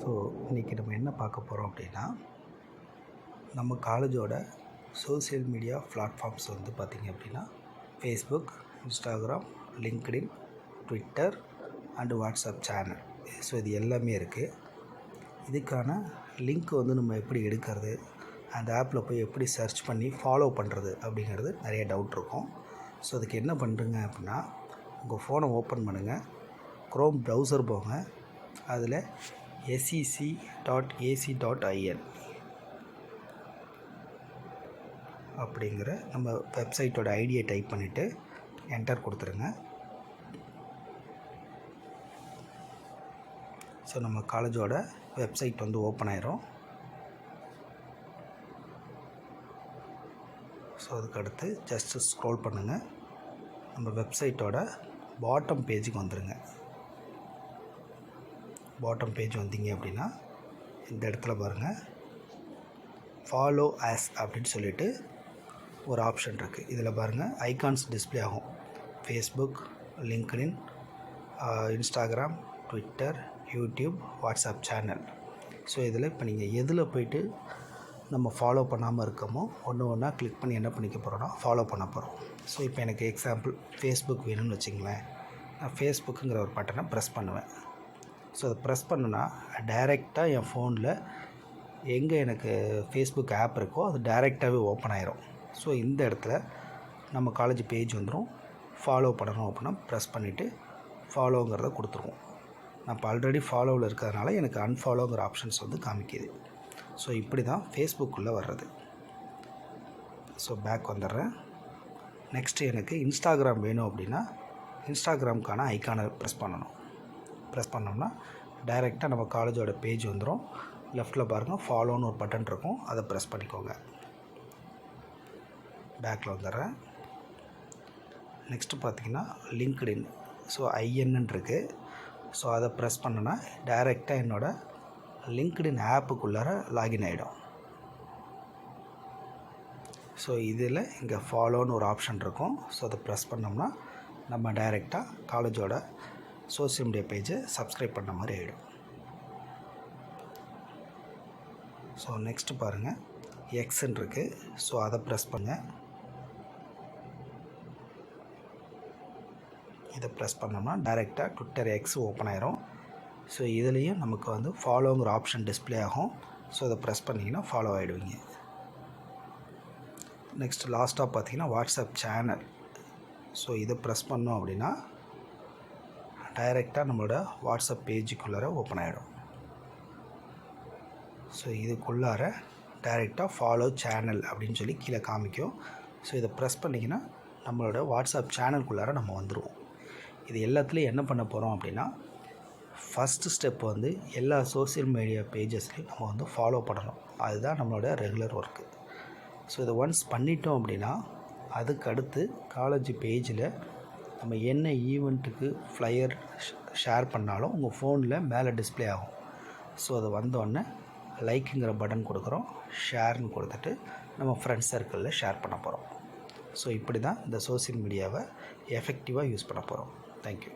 So இன்றைக்கி நம்ம என்ன பார்க்க போகிறோம் அப்படின்னா, நம்ம காலேஜோட சோசியல் மீடியா பிளாட்ஃபார்ம்ஸ் வந்து பார்த்திங்க அப்படின்னா Facebook, Instagram, LinkedIn, Twitter and WhatsApp channel. So இது எல்லாமே இருக்குது. இதுக்கான லிங்க் வந்து நம்ம எப்படி எடுக்கிறது, அந்த ஆப்பில் போய் எப்படி சர்ச் பண்ணி ஃபாலோ பண்ணுறது அப்படிங்கிறது நிறைய டவுட் இருக்கும். ஸோ அதுக்கு என்ன பண்ணுறீங்க அப்படின்னா, உங்கள் ஃபோனை ஓப்பன் பண்ணுங்கள், க்ரோம் ப்ரௌசர் போங்க, அதில் sec.ac.in அப்படிங்கிற நம்ம வெப்சைட்டோட ஐடியை டைப் பண்ணிவிட்டு என்டர் கொடுத்துருங்க. ஸோ நம்ம காலேஜோட வெப்சைட் வந்து ஓப்பன் ஆயிரும். ஸோ அதுக்கடுத்து ஜஸ்ட்டு ஸ்க்ரோல் பண்ணுங்கள், நம்ம வெப்சைட்டோட பாட்டம் பேஜுக்கு வந்துடுங்க. பாட்டம் பேஜ் வந்தீங்க அப்படின்னா இந்த இடத்துல பாருங்கள், ஃபாலோ ஆஸ் அப்படின்னு சொல்லிட்டு ஒரு ஆப்ஷன் இருக்குது. இதில் பாருங்கள் ஐகான்ஸ் டிஸ்பிளே ஆகும். Facebook, LinkedIn, Instagram, Twitter, YouTube, WhatsApp channel. So இதில் இப்போ நீங்கள் எதில் போய்ட்டு நம்ம ஃபாலோ பண்ணாமல் இருக்கோமோ ஒன்று ஒன்றா கிளிக் பண்ணி என்ன பண்ணிக்க போகிறோன்னா ஃபாலோ பண்ண போகிறோம். ஸோ இப்போ எனக்கு எக்ஸாம்பிள் ஃபேஸ்புக் வேணும்னு வச்சிங்களேன், நான் ஃபேஸ்புக்குங்கிற ஒரு பட்டனை ப்ரெஸ் பண்ணுவேன். ஸோ அதை ப்ரெஸ் பண்ணுனா டைரெக்டாக என் ஃபோனில் எங்கே எனக்கு ஃபேஸ்புக் ஆப் இருக்கோ அது டைரெக்டாகவே ஓப்பன் ஆயிரும். ஸோ இந்த இடத்துல நம்ம காலேஜ் பேஜ் வந்துடும். ஃபாலோ பண்ணணும் அப்படின்னா ப்ரெஸ் பண்ணிவிட்டு ஃபாலோங்கிறத கொடுத்துருவோம். நான் இப்போ ஆல்ரெடி ஃபாலோவில் இருக்கிறதுனால எனக்கு அன்ஃபாலோங்கிற ஆப்ஷன்ஸ் வந்து காமிக்கிது. ஸோ இப்படி தான் ஃபேஸ்புக்குள்ளே வர்றது. ஸோ பேக் வந்துடுறேன். நெக்ஸ்ட்டு எனக்கு இன்ஸ்டாகிராம் வேணும் அப்படின்னா இன்ஸ்டாகிராமுக்கான ஐக்கானை ப்ரெஸ் பண்ணணும். ப்ரெஸ் பண்ணோம்னா டைரெக்டாக நம்ம காலேஜோட பேஜ் வந்துடும். லெஃப்ட்டில் பாருங்கள் ஃபாலோன்னு ஒரு பட்டன் இருக்கும், அதை ப்ரெஸ் பண்ணிக்கோங்க. பேக்கில் வந்துடுறேன். நெக்ஸ்ட்டு பார்த்திங்கன்னா லிங்க்டின், ஸோ ஐஎன்னு இருக்குது. ஸோ அதை ப்ரெஸ் பண்ணோன்னா டைரெக்டாக என்னோடய லிங்க்டின் ஆப்புக்குள்ளார லாகின் ஆகிடும். ஸோ இதில் இங்கே ஃபாலோன்னு ஒரு ஆப்ஷன் இருக்கும். ஸோ அதை ப்ரெஸ் பண்ணோம்னா நம்ம டைரெக்டாக காலேஜோட சோசியல் மீடியா பேஜை சப்ஸ்கிரைப் பண்ண மாதிரி ஆகிடும். ஸோ நெக்ஸ்ட்டு பாருங்கள் எக்ஸ்ன்னு இருக்குது. ஸோ அதை ப்ரெஸ் பண்ணுங்கள். இதை ப்ரெஸ் பண்ணோம்னா டைரெக்டாக ட்விட்டர் எக்ஸ் ஓப்பன் ஆயிரும். ஸோ இதுலேயும் நமக்கு வந்து ஃபாலோங்கிற ஆப்ஷன் டிஸ்பிளே ஆகும். ஸோ அதை ப்ரெஸ் பண்ணிங்கன்னா ஃபாலோ ஆகிடுவீங்க. நெக்ஸ்ட் லாஸ்ட்டாக பார்த்தீங்கன்னா வாட்ஸ்அப் சேனல். ஸோ இதை ப்ரெஸ் பண்ணோம் அப்படின்னா டைரெக்டாக நம்மளோட வாட்ஸ்அப் பேஜுக்குள்ளார ஓப்பன் ஆகிடும். ஸோ இதுக்குள்ளார டைரெக்டாக ஃபாலோ சேனல் அப்படின்னு சொல்லி கீழே காமிக்கும். ஸோ இதை ப்ரெஸ் பண்ணிங்கன்னா நம்மளோட வாட்ஸ்அப் சேனலுக்குள்ளார நம்ம வந்துடுவோம். இது எல்லாத்துலேயும் என்ன பண்ண போகிறோம் அப்படின்னா, ஃபஸ்ட்டு ஸ்டெப் வந்து எல்லா சோசியல் மீடியா பேஜஸ்லையும் நம்ம வந்து ஃபாலோ பண்ணணும். அதுதான் நம்மளோட ரெகுலர் ஒர்க்கு. ஸோ இதை ஒன்ஸ் பண்ணிட்டோம் அப்படின்னா அதுக்கடுத்து காலேஜ் பேஜில் நம்ம என்ன ஈவெண்ட்டுக்கு ஃப்ளையர் ஷேர் பண்ணாலும் உங்கள் ஃபோனில் மேலே டிஸ்பிளே ஆகும். ஸோ அது வந்தோடனே லைக்குங்கிற பட்டன் கொடுக்குறோம், ஷேர்னு கொடுத்துட்டு நம்ம ஃப்ரெண்ட்ஸ் சர்க்கிளில் ஷேர் பண்ண போகிறோம். ஸோ இப்படி தான் இந்த சோசியல் மீடியாவை எஃபெக்டிவாக யூஸ் பண்ண போகிறோம். தேங்க்யூ.